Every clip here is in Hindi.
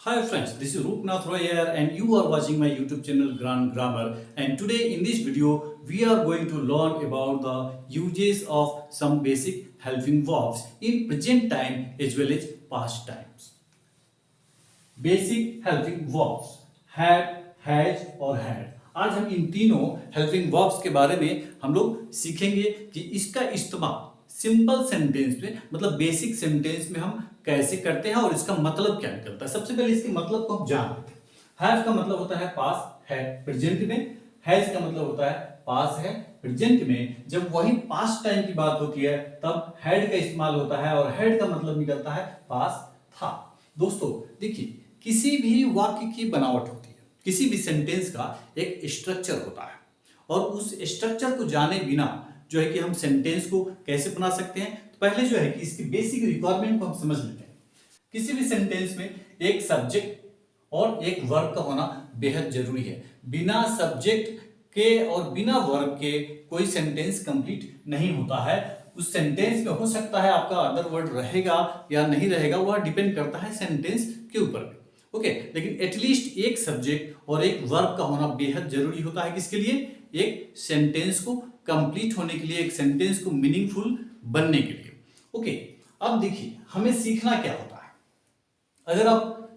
Hi friends, this is Rupnath Roy here and you are watching my YouTube channel Grand Grammar, and today in this video we are going to learn about the uses of some basic helping verbs in present time as well as past times. Basic helping verbs had, has और हैड। आज हम इन तीनों हेल्पिंग वर्ब्स के बारे में हम लोग सीखेंगे कि इसका इस्तेमाल सिंपल सेंटेंस में मतलब बेसिक सेंटेंस में हम कैसे करते हैं और इसका मतलब क्या निकलता है। सबसे पहले इसके मतलब को हम जान लेते हैं। हैव का मतलब होता है पास है प्रेजेंट में, हैज का मतलब होता है पास है प्रेजेंट में। जब वही पास्ट टाइम की बात होती है तब हैड का इस्तेमाल होता है और हैड का मतलब निकलता है पास था। दोस्तों देखिए, किसी भी वाक्य की बनावट होती है, किसी भी सेंटेंस का एक स्ट्रक्चर होता है और उस स्ट्रक्चर को जाने बिना जो है कि हम सेंटेंस को कैसे बना सकते हैं। तो पहले जो है कि इसकी बेसिक रिक्वायरमेंट को हम समझ लेते हैं। किसी भी सेंटेंस में एक सब्जेक्ट और एक वर्ब का होना बेहद जरूरी है। बिना सब्जेक्ट के और बिना वर्ब के कोई सेंटेंस कंप्लीट नहीं होता है। उस सेंटेंस में हो सकता है आपका अदर वर्ड रहेगा या नहीं रहेगा, वह डिपेंड करता है सेंटेंस के ऊपर। ओके, लेकिन एटलीस्ट एक सब्जेक्ट और एक वर्ब का होना बेहद जरूरी होता है। किसके लिए? एक सेंटेंस को कंप्लीट होने के लिए, एक सेंटेंस को मीनिंगफुल बनने के लिए। ओके, अब देखिए हमें सीखना क्या होता है। अगर आप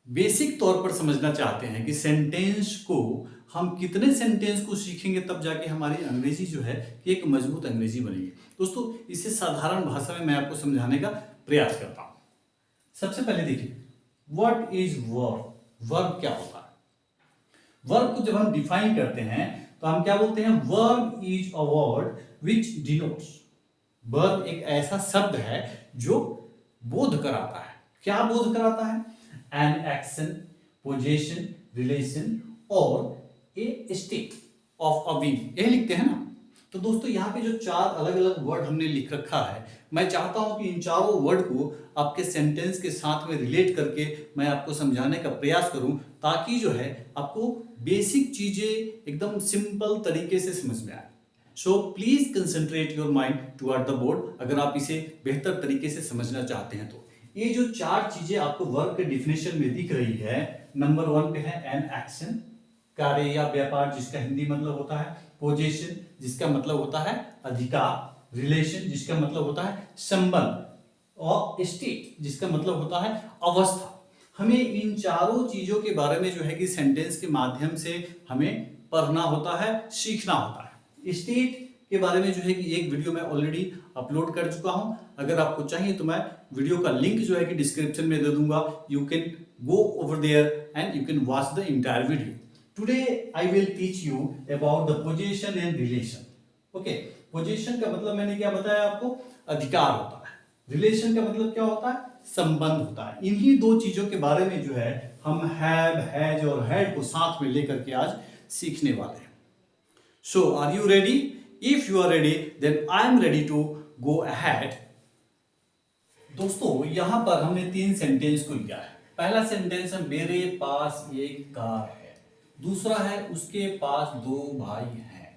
बेसिक तौर पर समझना चाहते हैं कि सेंटेंस को हम कितने सेंटेंस को सीखेंगे तब जाके हमारी अंग्रेजी जो है कि एक मजबूत अंग्रेजी बनेगी। दोस्तों इसे साधारण भाषा में मैं आपको समझाने का प्रयास करता हूं। सबसे पहले देखिए, व्हाट इज वर्ब? वर्ब क्या होता है? वर्ब को जब हम डिफाइन करते हैं तो हम क्या बोलते हैं? Verb is a word which denotes. Verb एक ऐसा शब्द है जो बोध कराता है। क्या बोध कराता है? एन एक्शन, पोजीशन, रिलेशन और ए स्टेट ऑफ अ बीइंग, यही लिखते हैं ना। तो दोस्तों यहाँ पे जो चार अलग अलग वर्ड हमने लिख रखा है, मैं चाहता हूं कि इन चारों वर्ड को आपके सेंटेंस के साथ में रिलेट करके मैं आपको समझाने का प्रयास करूं, ताकि जो है आपको बेसिक चीजें एकदम सिंपल तरीके से समझ में आए। So please concentrate your mind toward the board, अगर आप इसे बेहतर तरीके से समझना चाहते हैं तो। ये जो चार चीजें आपको वर्ब के डिफिनेशन में दिख रही है, नंबर 1 पे है एन एक्शन, कार्य या व्यापार जिसका हिंदी मतलब होता है पोजीशन, जिसका मतलब होता है अधिकार, रिलेशन जिसका मतलब होता है संबंध, और स्टेट जिसका मतलब होता है अवस्था। हमें इन चारों चीजों के बारे में जो है कि सेंटेंस के माध्यम से हमें पढ़ना होता है, सीखना होता है। स्टेट के बारे में जो है कि एक वीडियो मैं ऑलरेडी अपलोड कर चुका हूं। अगर आपको चाहिए तो मैं वीडियो का लिंक जो है कि डिस्क्रिप्शन में दे दूंगा। You can go over there and you can watch the entire video. Today I will teach you about the possession and relation. Okay, possession का मतलब मैंने क्या बताया आपको? अधिकार होता है। रिलेशन का मतलब क्या होता है? संबंध होता है। इन्हीं दो चीजों के बारे में जो है हम हैव, हैज और हैड को साथ में लेकर के आज सीखने वाले हैं। So are you ready? If you are ready, then I am ready to go ahead. दोस्तों यहां पर हमने 3 सेंटेंस को लिया है। पहला सेंटेंस है मेरे पास एक कार है। दूसरा है उसके पास 2 भाई हैं।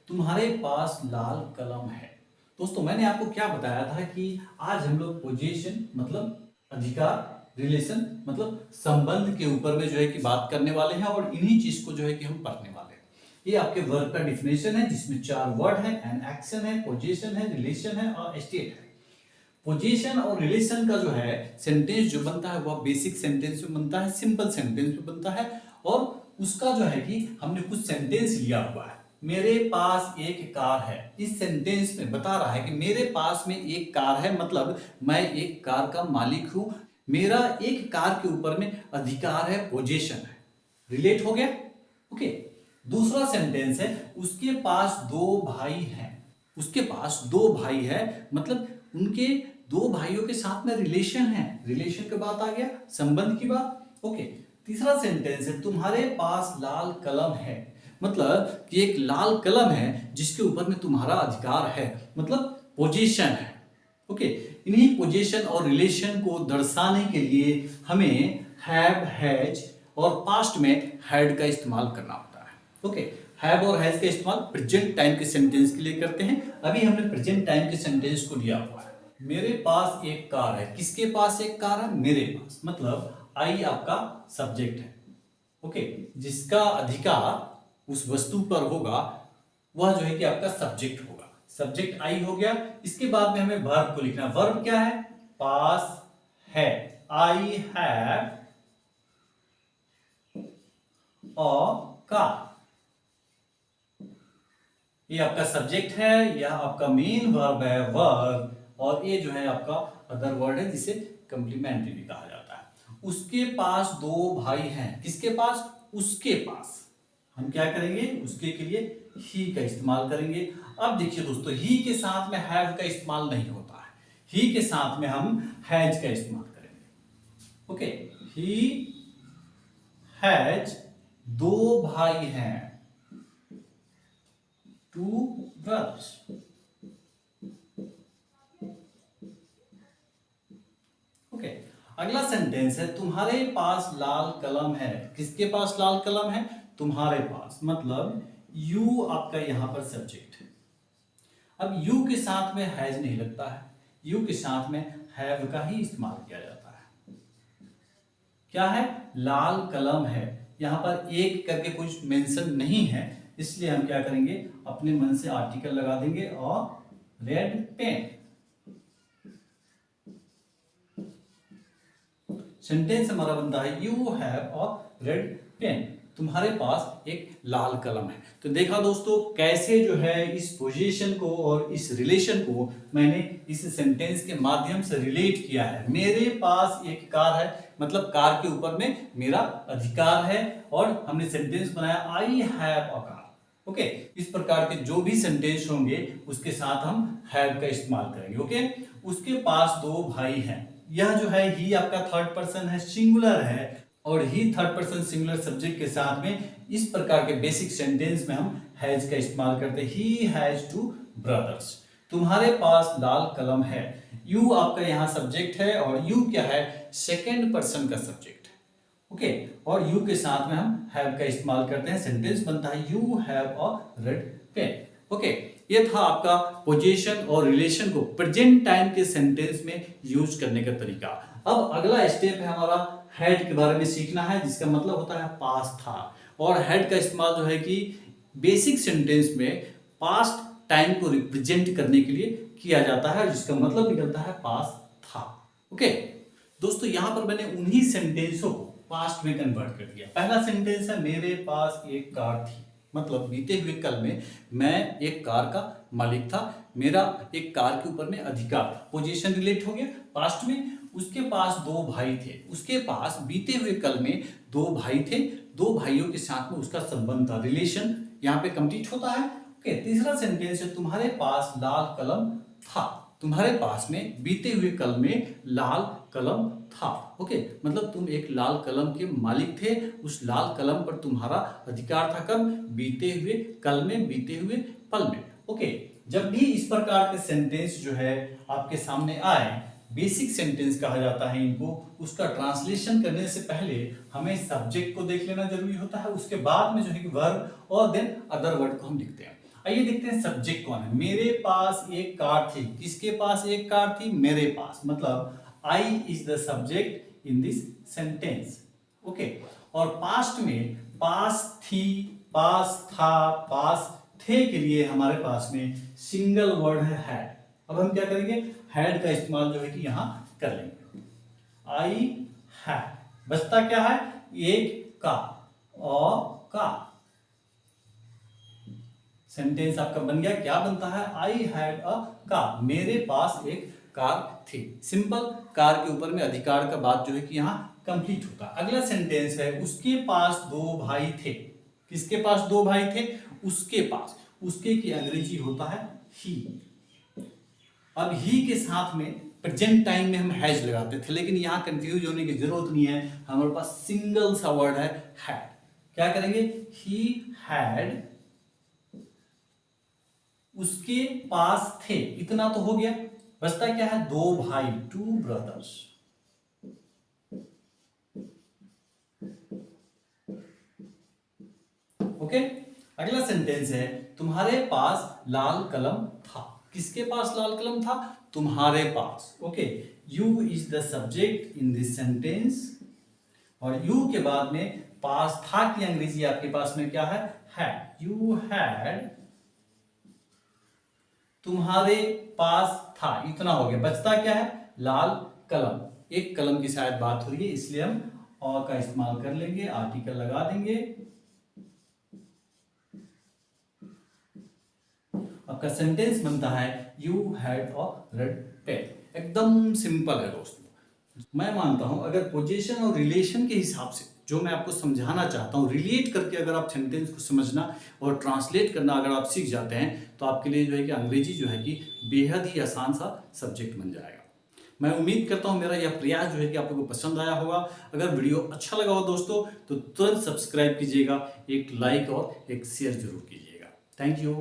तुम्हारे पास लाल कलम है। दोस्तों मैंने आपको क्या बताया था कि आज हम लोग पोजीशन मतलब अधिकार, रिलेशन मतलब संबंध के ऊपर में जो है कि बात करने वाले हैं और इन्हीं चीज को जो है कि हम पढ़ने वाले हैं। ये आपके वर्ब का डिफिनेशन है जिसमें 4 वर्ड है, एन एक्शन है, पोजीशन है, रिलेशन है और स्टेट है। पोजीशन और रिलेशन का जो है सेंटेंस जो बनता है वह बेसिक सेंटेंस में बनता है, सिंपल सेंटेंस में बनता है। और उसका जो है कि हमने कुछ सेंटेंस लिया हुआ है। मेरे पास एक कार है, इस सेंटेंस में बता रहा है कि मेरे पास में एक कार है, मतलब मैं एक कार का मालिक हूं, मेरा एक कार के ऊपर में अधिकार है, पोजीशन है। रिलेट हो गया? ओके। दूसरा सेंटेंस है उसके पास 2 भाई हैं। उसके पास 2 भाई है मतलब उनके 2 भाइयों के साथ में रिलेशन है। रिलेशन के बात आ गया, संबंध की बात। ओके। तीसरा सेंटेंस है तुम्हारे पास लाल कलम है, मतलब कि एक लाल कलम है जिसके ऊपर में तुम्हारा अधिकार है, मतलब पोजीशन है। ओके। इन्हीं पोजीशन और रिलेशन को दर्शाने के लिए हमें हैव, हैज और पास्ट में हैड का इस्तेमाल करना होता है। ओके। हैव और हैज का इस्तेमाल प्रेजेंट टाइम के सेंटेंस के लिए करते हैं। अभी हमने प्रेजेंट टाइम के सेंटेंस को लिया हुआ है। मेरे पास एक कार है। किसके पास एक कार है? मेरे पास, मतलब आई आपका सब्जेक्ट है। ओके, जिसका अधिकार उस वस्तु पर होगा वह जो है कि आपका सब्जेक्ट होगा। सब्जेक्ट आई हो गया। इसके बाद में हमें वर्ब को लिखना। वर्ब क्या है? पास है। I have a car. ये आपका सब्जेक्ट है, यह आपका मेन वर्ब है वर्ब, और ये जो है आपका अदर वर्ड है जिसे कंप्लीमेंट्री भी कहा जाता है। उसके पास दो भाई हैं। किसके पास? उसके पास। हम क्या करेंगे? उसके के लिए ही का इस्तेमाल करेंगे। अब देखिए दोस्तों, ही के साथ में हैव का इस्तेमाल नहीं होता है। ही के साथ में हम हैज का इस्तेमाल करेंगे। ओके, ही हैज दो भाई हैं, टू ब्रदर्स। ओके, अगला सेंटेंस है तुम्हारे पास लाल कलम है। किसके पास लाल कलम है? तुम्हारे पास, मतलब यू आपका यहां पर सब्जेक्ट है। अब यू के साथ में हैज नहीं लगता है, यू के साथ में हैव का ही इस्तेमाल किया जाता है। क्या है? लाल कलम है। यहां पर एक करके कुछ मेंशन नहीं है, इसलिए हम क्या करेंगे? अपने मन से आर्टिकल लगा देंगे और रेड पेन। सेंटेंस हमारा बनता है you have a red pen. तुम्हारे पास एक लाल कलम है। तो देखा दोस्तों कैसे जो है इस पोजीशन को और इस रिलेशन को मैंने इस सेंटेंस के माध्यम से रिलेट किया है। मेरे पास एक कार है, मतलब कार के ऊपर में मेरा अधिकार है, और हमने सेंटेंस बनाया I have a car. Okay, इस प्रकार के जो भी सेंटेंस होंगे उसके साथ हम हैव का इस्तेमाल करेंगे। ओके, उसके पास दो भाई हैं। यह जो है ही आपका थर्ड पर्सन है, सिंगुलर है, और ही थर्ड पर्सन सिंगुलर सब्जेक्ट के साथ में इस प्रकार के बेसिक सेंटेंस में हम हैज का इस्तेमाल करते हैं। He has two brothers. तुम्हारे पास लाल कलम है। यू आपका यहाँ सब्जेक्ट है, और यू क्या है? सेकेंड पर्सन का सब्जेक्ट है। ओके, और यू के साथ में हम हैव का इस्तेमाल करते हैं। सेंटेंस बनता है you have a red pen. Okay, ये था आपका पोजीशन और रिलेशन को प्रेजेंट टाइम के सेंटेंस में यूज करने का तरीका। अब अगला स्टेप है हमारा हैड के बारे में सीखना है, जिसका मतलब होता है पास्ट था। और हैड का इस्तेमाल जो है कि बेसिक सेंटेंस में पास्ट टाइम को रिप्रेजेंट करने के लिए किया जाता है, जिसका मतलब निकलता है पास्ट था। ओके दोस्तों, यहां पर मैंने उन्हीं सेंटेंसों को पास्ट में कन्वर्ट कर दिया। पहला सेंटेंस है मेरे पास एक कार थी, मतलब बीते हुए कल में मैं एक कार का मालिक था, मेरा एक कार के ऊपर में अधिकार, पोजीशन रिलेट हो गया पास्ट में। उसके पास दो भाई थे, उसके पास बीते हुए कल में दो भाई थे, दो भाइयों के साथ में उसका संबंध था, रिलेशन यहाँ पे कंप्लीट होता है। ओके, तीसरा सेंटेंस है तुम्हारे पास लाल कलम था। तुम्हारे पास में बीते हुए कल में लाल कलम था। ओके, मतलब तुम एक लाल कलम के मालिक थे, उस लाल कलम पर तुम्हारा अधिकार था। कब? बीते हुए कल में, बीते हुए पल में। ओके, जब भी इस प्रकार के सेंटेंस जो है आपके सामने आए, बेसिक सेंटेंस कहा जाता है इनको। उसका ट्रांसलेशन करने से पहले हमें सब्जेक्ट को देख लेना जरूरी होता है, उसके बाद में जो है कि वर्ब और देन अदर वर्ड को हम लिखते हैं। आइए देखते हैं सब्जेक्ट कौन है। मेरे पास एक कार थी। किसके पास एक कार थी? मेरे पास, मतलब I is the subject in this sentence. Okay, और पास्ट में पास थी, पास था, पास थे के लिए हमारे पास में सिंगल वर्ड है हैड। अब हम क्या करेंगे? हैड का इस्तेमाल जो है कि यहां कर लेंगे। आई हैड, बचता क्या है? एक का, और का। सेंटेंस आपका बन गया। क्या बनता है? आई हैड अ कार, मेरे पास एक कार थी। सिंपल, कार के ऊपर में अधिकार का बात जो है कि यहाँ कंप्लीट होता है। अगला सेंटेंस है उसके पास दो भाई थे। किसके पास दो भाई थे? उसके पास। उसके की अंग्रेजी होता है ही। अब ही के साथ में प्रेजेंट टाइम में हम हैज लगाते थे, लेकिन यहां कंफ्यूज होने की जरूरत नहीं है, हमारे पास सिंगल सा वर्ड है हैड। क्या करेंगे? ही हैड, उसके पास थे, इतना तो हो गया। बचता क्या है? दो भाई, टू ब्रदर्स। ओके, अगला सेंटेंस है तुम्हारे पास लाल कलम था। किसके पास लाल कलम था? तुम्हारे पास। Okay, you is the subject in this sentence, और यू के बाद में पास था की अंग्रेजी आपके पास में क्या है? हैड। यू हैड, तुम्हारे पास था, इतना हो गया। बचता क्या है? लाल कलम। एक कलम की शायद बात हो रही है, इसलिए हम और का इस्तेमाल कर लेंगे, आर्टिकल लगा देंगे। आपका सेंटेंस बनता है you had a red pen. एकदम सिंपल है दोस्तों। मैं मानता हूं अगर पोजीशन और रिलेशन के हिसाब से जो मैं आपको समझाना चाहता हूं, रिलेट करके अगर आप सेंटेंस को समझना और ट्रांसलेट करना अगर आप सीख जाते हैं तो आपके लिए जो है कि अंग्रेजी जो है कि बेहद ही आसान सा सब्जेक्ट बन जाएगा। मैं उम्मीद करता हूं मेरा यह प्रयास जो है कि आप लोगों को पसंद आया होगा। अगर वीडियो अच्छा लगा हो दोस्तों तो तुरंत सब्सक्राइब कीजिएगा, एक लाइक और एक शेयर जरूर कीजिएगा। Thank you.